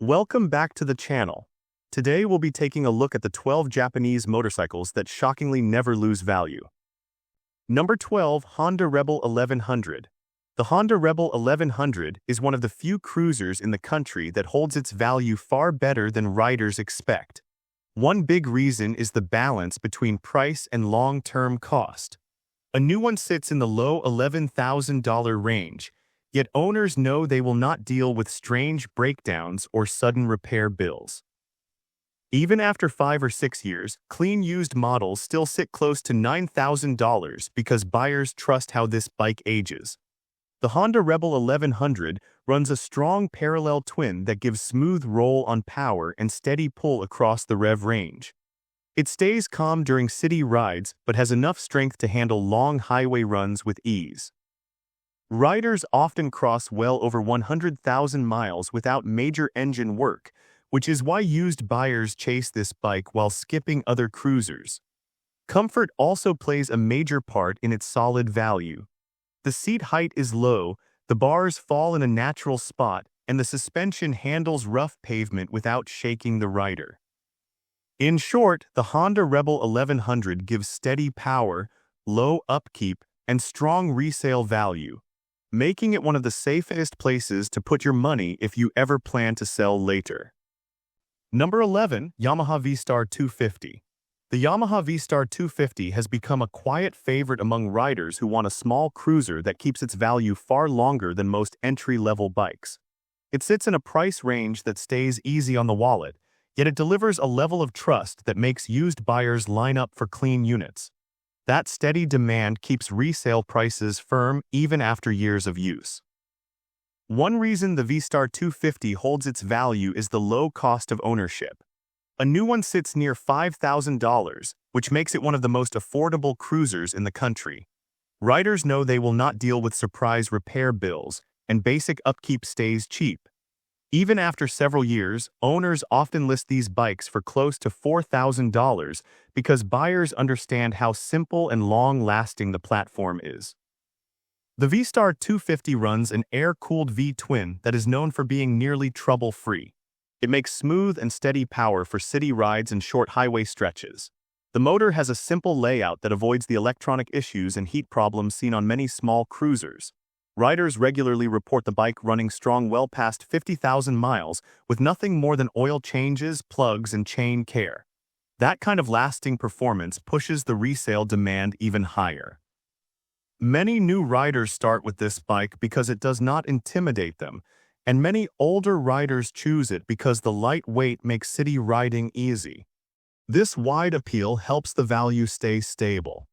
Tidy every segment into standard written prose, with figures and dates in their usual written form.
Welcome back to the channel. Today we'll be taking a look at the 12 Japanese motorcycles that shockingly never lose value. Number 12, Honda Rebel 1100. The Honda Rebel 1100 is one of the few cruisers in the country that holds its value far better than riders expect. One big reason is the balance between price and long-term cost. A new one sits in the low $11,000 range, yet owners know they will not deal with strange breakdowns or sudden repair bills. Even after 5 or 6 years, clean used models still sit close to $9,000 because buyers trust how this bike ages. The Honda Rebel 1100 runs a strong parallel twin that gives smooth roll on power and steady pull across the rev range. It stays calm during city rides but has enough strength to handle long highway runs with ease. Riders often cross well over 100,000 miles without major engine work, which is why used buyers chase this bike while skipping other cruisers. Comfort also plays a major part in its solid value. The seat height is low, the bars fall in a natural spot, and the suspension handles rough pavement without shaking the rider. In short, the Honda Rebel 1100 gives steady power, low upkeep, and strong resale value, making it one of the safest places to put your money if you ever plan to sell later. Number 11, Yamaha Vstar 250. The Yamaha Vstar 250 has become a quiet favorite among riders who want a small cruiser that keeps its value far longer than most entry-level bikes. It sits in a price range that stays easy on the wallet, yet it delivers a level of trust that makes used buyers line up for clean units. That steady demand keeps resale prices firm even after years of use. One reason the Vstar 250 holds its value is the low cost of ownership. A new one sits near $5,000, which makes it one of the most affordable cruisers in the country. Riders know they will not deal with surprise repair bills, and basic upkeep stays cheap. Even after several years, owners often list these bikes for close to $4,000 because buyers understand how simple and long-lasting the platform is. The Vstar 250 runs an air-cooled V-twin that is known for being nearly trouble-free. It makes smooth and steady power for city rides and short highway stretches. The motor has a simple layout that avoids the electronic issues and heat problems seen on many small cruisers. Riders regularly report the bike running strong well past 50,000 miles with nothing more than oil changes, plugs, and chain care. That kind of lasting performance pushes the resale demand even higher. Many new riders start with this bike because it does not intimidate them, and many older riders choose it because the light weight makes city riding easy. This wide appeal helps the value stay stable.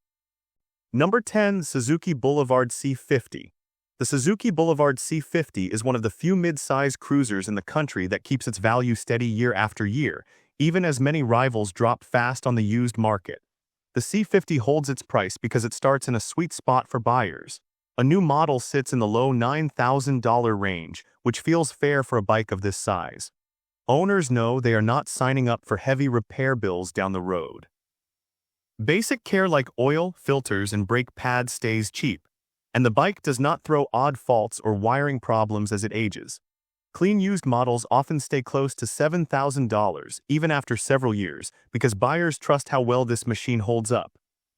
Number 10, Suzuki Boulevard C50. The Suzuki Boulevard C50 is one of the few mid-size cruisers in the country that keeps its value steady year after year, even as many rivals drop fast on the used market. The C50 holds its price because it starts in a sweet spot for buyers. A new model sits in the low $9,000 range, which feels fair for a bike of this size. Owners know they are not signing up for heavy repair bills down the road. Basic care like oil, filters, and brake pads stays cheap, and the bike does not throw odd faults or wiring problems as it ages. Clean used models often stay close to $7,000 even after several years because buyers trust how well this machine holds up.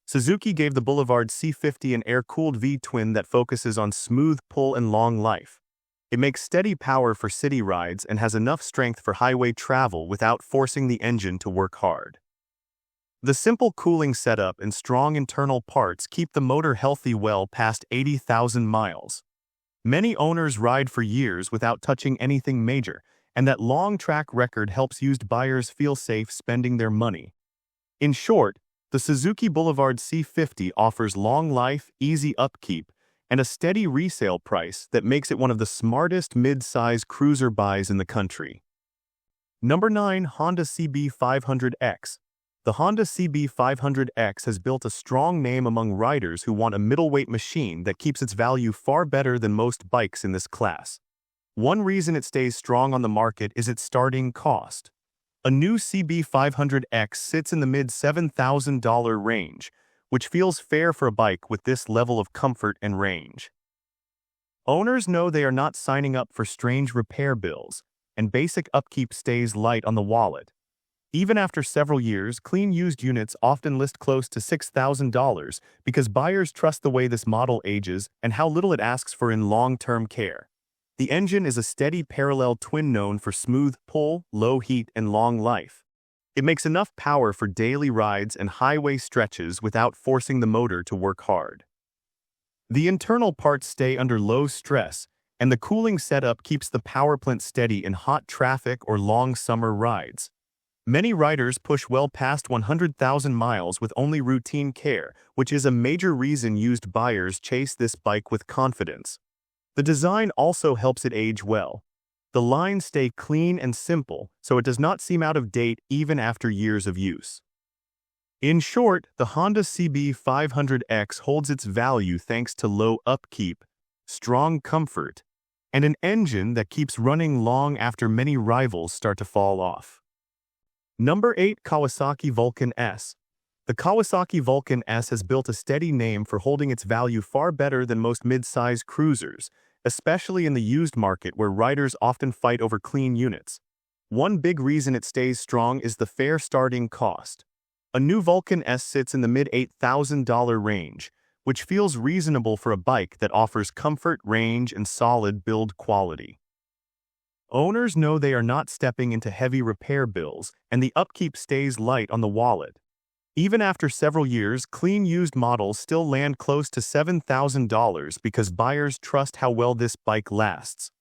Suzuki gave the Boulevard C50 an air-cooled V-twin that focuses on smooth pull and long life. It makes steady power for city rides and has enough strength for highway travel without forcing the engine to work hard. The simple cooling setup and strong internal parts keep the motor healthy well past 80,000 miles. Many owners ride for years without touching anything major, and that long track record helps used buyers feel safe spending their money. In short, the Suzuki Boulevard C50 offers long life, easy upkeep, and a steady resale price that makes it one of the smartest mid-size cruiser buys in the country. Number 9, Honda CB500X. The Honda CB500X has built a strong name among riders who want a middleweight machine that keeps its value far better than most bikes in this class. One reason it stays strong on the market is its starting cost. A new CB500X sits in the mid-$7,000 range, which feels fair for a bike with this level of comfort and range. Owners know they are not signing up for strange repair bills, and basic upkeep stays light on the wallet. Even after several years, clean used units often list close to $6,000 because buyers trust the way this model ages and how little it asks for in long-term care. The engine is a steady parallel twin known for smooth pull, low heat, and long life. It makes enough power for daily rides and highway stretches without forcing the motor to work hard. The internal parts stay under low stress, and the cooling setup keeps the power plant steady in hot traffic or long summer rides. Many riders push well past 100,000 miles with only routine care, which is a major reason used buyers chase this bike with confidence. The design also helps it age well. The lines stay clean and simple, so it does not seem out of date even after years of use. In short, the Honda CB500X holds its value thanks to low upkeep, strong comfort, and an engine that keeps running long after many rivals start to fall off. Number 8. Kawasaki Vulcan S. The Kawasaki Vulcan S has built a steady name for holding its value far better than most mid-size cruisers, especially in the used market where riders often fight over clean units. One big reason it stays strong is the fair starting cost. A new Vulcan S sits in the mid-$8,000 range, which feels reasonable for a bike that offers comfort, range, and solid build quality. Owners know they are not stepping into heavy repair bills, and the upkeep stays light on the wallet. Even after several years, clean used models still land close to $7,000 because buyers trust how well this bike lasts.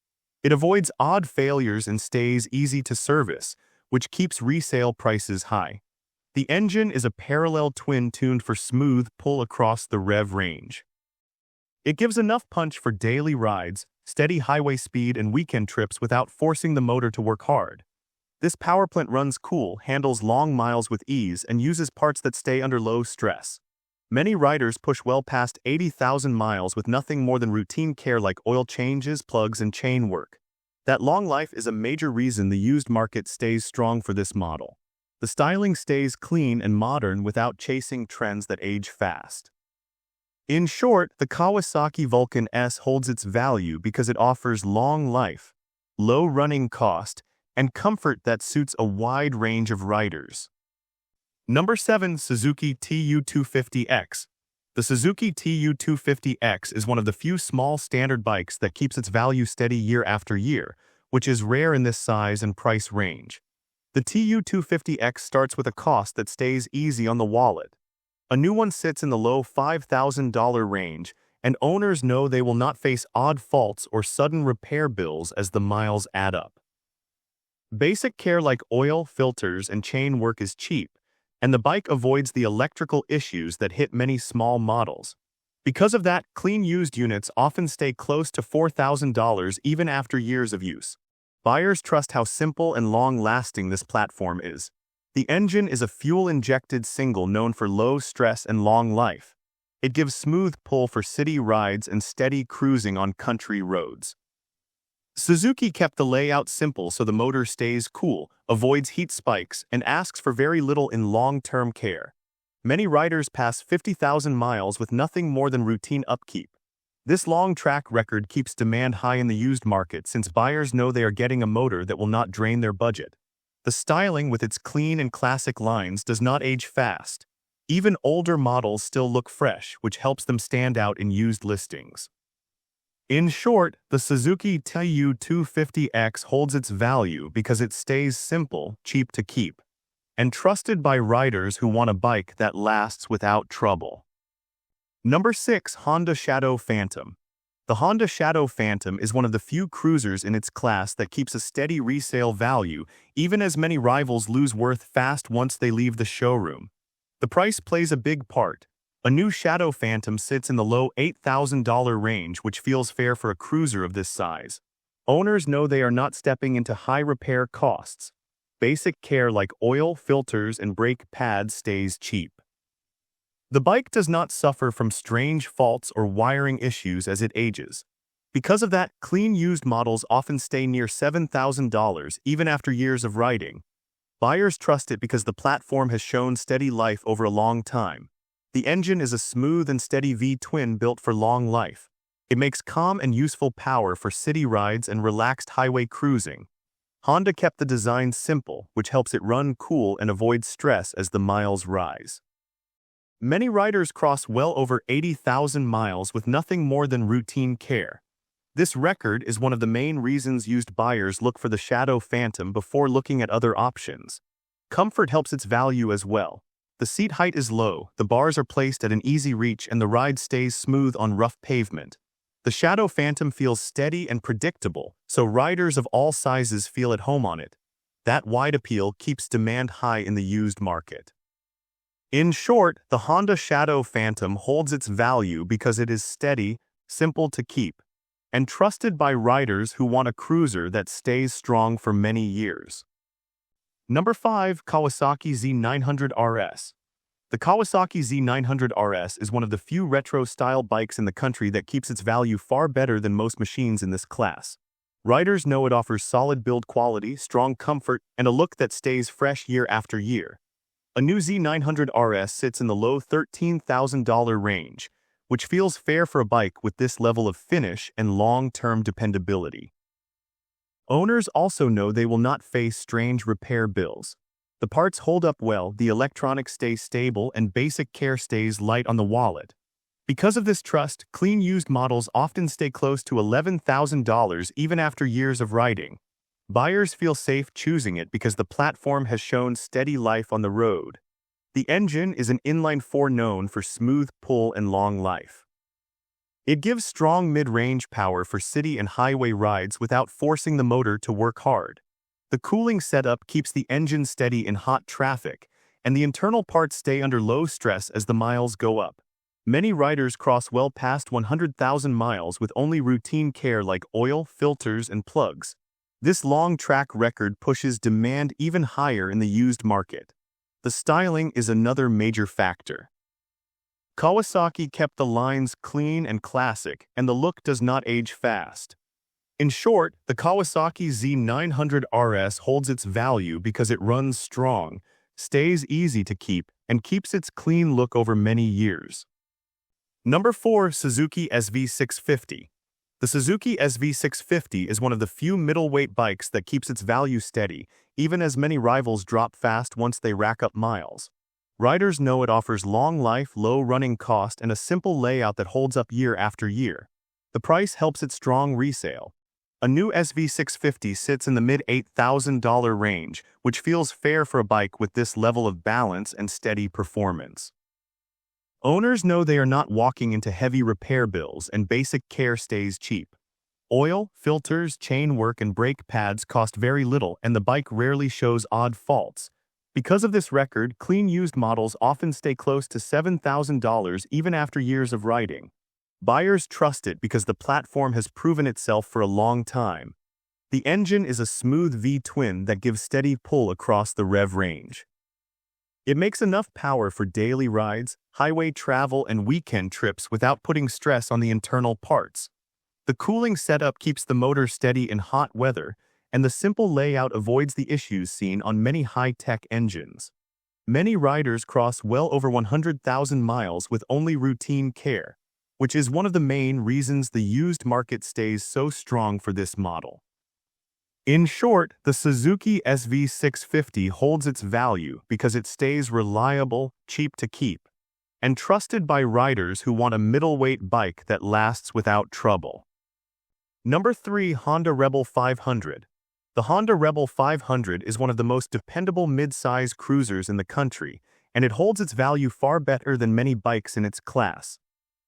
It avoids odd failures and stays easy to service, which keeps resale prices high. The engine is a parallel twin tuned for smooth pull across the rev range. It gives enough punch for daily rides, steady highway speed, and weekend trips without forcing the motor to work hard. This power plant runs cool, handles long miles with ease, and uses parts that stay under low stress. Many riders push well past 80,000 miles with nothing more than routine care like oil changes, plugs, and chain work. That long life is a major reason the used market stays strong for this model. The styling stays clean and modern without chasing trends that age fast. In short, the Kawasaki Vulcan S holds its value because it offers long life, low running cost, and comfort that suits a wide range of riders. Number 7. Suzuki TU250X. The Suzuki TU250X is one of the few small standard bikes that keeps its value steady year after year, which is rare in this size and price range. The TU250X starts with a cost that stays easy on the wallet. A new one sits in the low $5,000 range, and owners know they will not face odd faults or sudden repair bills as the miles add up. Basic care like oil, filters, and chain work is cheap, and the bike avoids the electrical issues that hit many small models. Because of that, clean used units often stay close to $4,000 even after years of use. Buyers trust how simple and long-lasting this platform is. The engine is a fuel-injected single known for low stress and long life. It gives smooth pull for city rides and steady cruising on country roads. Suzuki kept the layout simple so the motor stays cool, avoids heat spikes, and asks for very little in long-term care. Many riders pass 50,000 miles with nothing more than routine upkeep. This long track record keeps demand high in the used market since buyers know they are getting a motor that will not drain their budget. The styling with its clean and classic lines does not age fast. Even older models still look fresh, which helps them stand out in used listings. In short, the Suzuki TU250X holds its value because it stays simple, cheap to keep, and trusted by riders who want a bike that lasts without trouble. Number 6. Honda Shadow Phantom. The Honda Shadow Phantom is one of the few cruisers in its class that keeps a steady resale value, even as many rivals lose worth fast once they leave the showroom. The price plays a big part. A new Shadow Phantom sits in the low $8,000 range, which feels fair for a cruiser of this size. Owners know they are not stepping into high repair costs. Basic care like oil, filters, and brake pads stays cheap. The bike does not suffer from strange faults or wiring issues as it ages. Because of that, clean used models often stay near $7,000 even after years of riding. Buyers trust it because the platform has shown steady life over a long time. The engine is a smooth and steady V-twin built for long life. It makes calm and useful power for city rides and relaxed highway cruising. Honda kept the design simple, which helps it run cool and avoid stress as the miles rise. Many riders cross well over 80,000 miles with nothing more than routine care. This record is one of the main reasons used buyers look for the Shadow Phantom before looking at other options. Comfort helps its value as well. The seat height is low, the bars are placed at an easy reach, and the ride stays smooth on rough pavement. The Shadow Phantom feels steady and predictable, so riders of all sizes feel at home on it. That wide appeal keeps demand high in the used market. In short, the Honda Shadow Phantom holds its value because it is steady, simple to keep, and trusted by riders who want a cruiser that stays strong for many years. Number 5. Kawasaki Z900 RS. The Kawasaki Z900 RS is one of the few retro-style bikes in the country that keeps its value far better than most machines in this class. Riders know it offers solid build quality, strong comfort, and a look that stays fresh year after year. A new Z900 RS sits in the low $13,000 range, which feels fair for a bike with this level of finish and long-term dependability. Owners also know they will not face strange repair bills. The parts hold up well, the electronics stay stable, and basic care stays light on the wallet. Because of this trust, clean used models often stay close to $11,000 even after years of riding. Buyers feel safe choosing it because the platform has shown steady life on the road. The engine is an inline-4 known for smooth pull and long life. It gives strong mid-range power for city and highway rides without forcing the motor to work hard. The cooling setup keeps the engine steady in hot traffic, and the internal parts stay under low stress as the miles go up. Many riders cross well past 100,000 miles with only routine care like oil, filters, and plugs. This long track record pushes demand even higher in the used market. The styling is another major factor. Kawasaki kept the lines clean and classic, and the look does not age fast. In short, the Kawasaki Z900 RS holds its value because it runs strong, stays easy to keep, and keeps its clean look over many years. Number 4. Suzuki SV650. The Suzuki SV650 is one of the few middleweight bikes that keeps its value steady, even as many rivals drop fast once they rack up miles. Riders know it offers long life, low running cost, and a simple layout that holds up year after year. The price helps its strong resale. A new SV650 sits in the mid-$8,000 range, which feels fair for a bike with this level of balance and steady performance. Owners know they are not walking into heavy repair bills, and basic care stays cheap. Oil, filters, chain work, and brake pads cost very little, and the bike rarely shows odd faults. Because of this record, clean used models often stay close to $7,000 even after years of riding. Buyers trust it because the platform has proven itself for a long time. The engine is a smooth V-twin that gives steady pull across the rev range. It makes enough power for daily rides, highway travel, and weekend trips without putting stress on the internal parts. The cooling setup keeps the motor steady in hot weather, and the simple layout avoids the issues seen on many high-tech engines. Many riders cross well over 100,000 miles with only routine care, which is one of the main reasons the used market stays so strong for this model. In short, the Suzuki SV650 holds its value because it stays reliable, cheap to keep, and trusted by riders who want a middleweight bike that lasts without trouble. Number 3. Honda Rebel 500. The Honda Rebel 500 is one of the most dependable mid-size cruisers in the country, and it holds its value far better than many bikes in its class.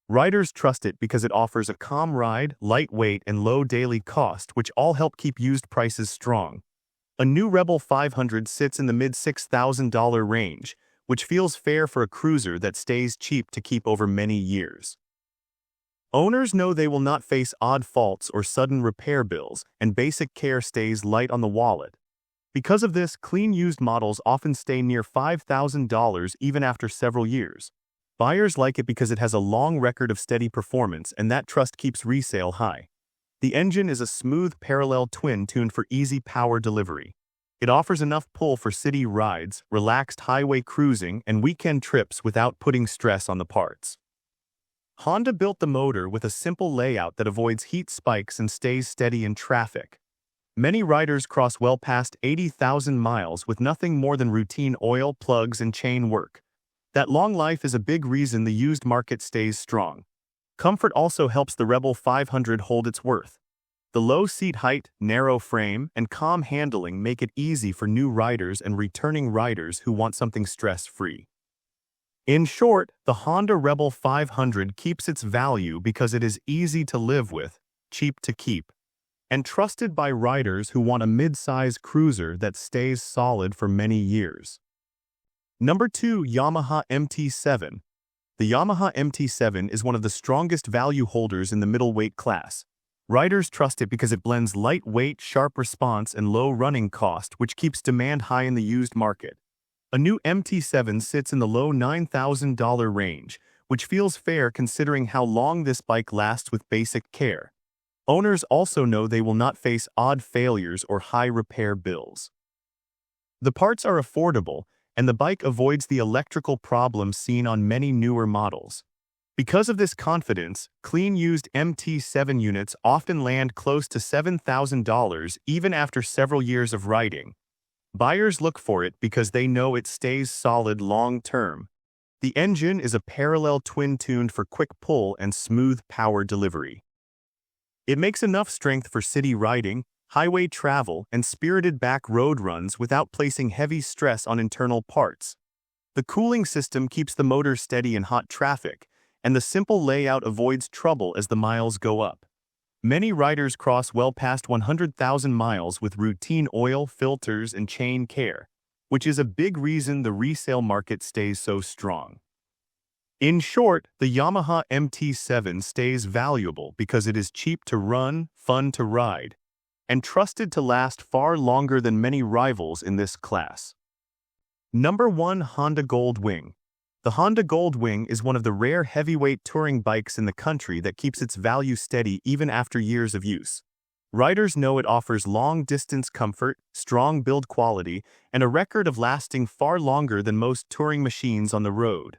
Riders trust it because it offers a calm ride, lightweight, and low daily cost, which all help keep used prices strong. A new Rebel 500 sits in the mid-$6,000 range, which feels fair for a cruiser that stays cheap to keep over many years. Owners know they will not face odd faults or sudden repair bills, and basic care stays light on the wallet. Because of this, clean used models often stay near $5,000 even after several years. Buyers like it because it has a long record of steady performance, and that trust keeps resale high. The engine is a smooth parallel twin tuned for easy power delivery. It offers enough pull for city rides, relaxed highway cruising, and weekend trips without putting stress on the parts. Honda built the motor with a simple layout that avoids heat spikes and stays steady in traffic. Many riders cross well past 80,000 miles with nothing more than routine oil, plugs, and chain work. That long life is a big reason the used market stays strong. Comfort also helps the Rebel 500 hold its worth. The low seat height, narrow frame, and calm handling make it easy for new riders and returning riders who want something stress-free. In short, the Honda Rebel 500 keeps its value because it is easy to live with, cheap to keep, and trusted by riders who want a mid-size cruiser that stays solid for many years. Number 2. Yamaha MT-07. The Yamaha MT-07 is one of the strongest value holders in the middleweight class. Riders trust it because it blends lightweight, sharp response, and low running cost, which keeps demand high in the used market. A new MT-07 sits in the low $9,000 range, which feels fair considering how long this bike lasts with basic care. Owners also know they will not face odd failures or high repair bills. The parts are affordable, and the bike avoids the electrical problems seen on many newer models. Because of this confidence, clean used MT-07 units often land close to $7,000 even after several years of riding. Buyers look for it because they know it stays solid long-term. The engine is a parallel twin tuned for quick pull and smooth power delivery. It makes enough strength for city riding, highway travel, and spirited back road runs without placing heavy stress on internal parts. The cooling system keeps the motor steady in hot traffic, and the simple layout avoids trouble as the miles go up. Many riders cross well past 100,000 miles with routine oil, filters, and chain care, which is a big reason the resale market stays so strong. In short, the Yamaha MT-07 stays valuable because it is cheap to run, fun to ride, and trusted to last far longer than many rivals in this class. Number 1. Honda Goldwing. The Honda Goldwing is one of the rare heavyweight touring bikes in the country that keeps its value steady even after years of use. Riders know it offers long-distance comfort, strong build quality, and a record of lasting far longer than most touring machines on the road.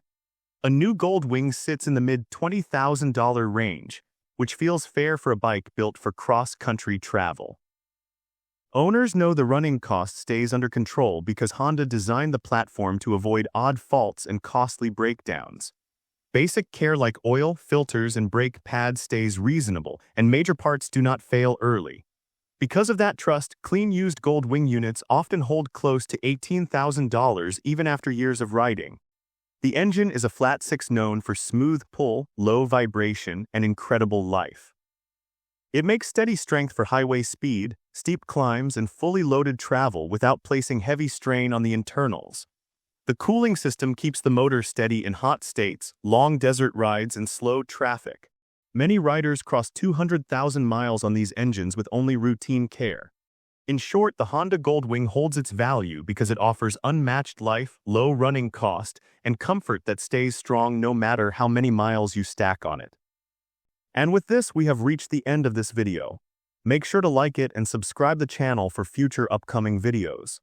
A new Goldwing sits in the mid-$20,000 range, which feels fair for a bike built for cross-country travel. Owners know the running cost stays under control because Honda designed the platform to avoid odd faults and costly breakdowns. Basic care like oil, filters, and brake pads stays reasonable, and major parts do not fail early. Because of that trust, clean used Goldwing units often hold close to $18,000 even after years of riding. The engine is a flat six known for smooth pull, low vibration, and incredible life. It makes steady strength for highway speed, steep climbs, and fully loaded travel without placing heavy strain on the internals. The cooling system keeps the motor steady in hot states, long desert rides, and slow traffic. Many riders cross 200,000 miles on these engines with only routine care. In short, the Honda Goldwing holds its value because it offers unmatched life, low running cost, and comfort that stays strong no matter how many miles you stack on it. And with this, we have reached the end of this video. Make sure to like it and subscribe the channel for future upcoming videos.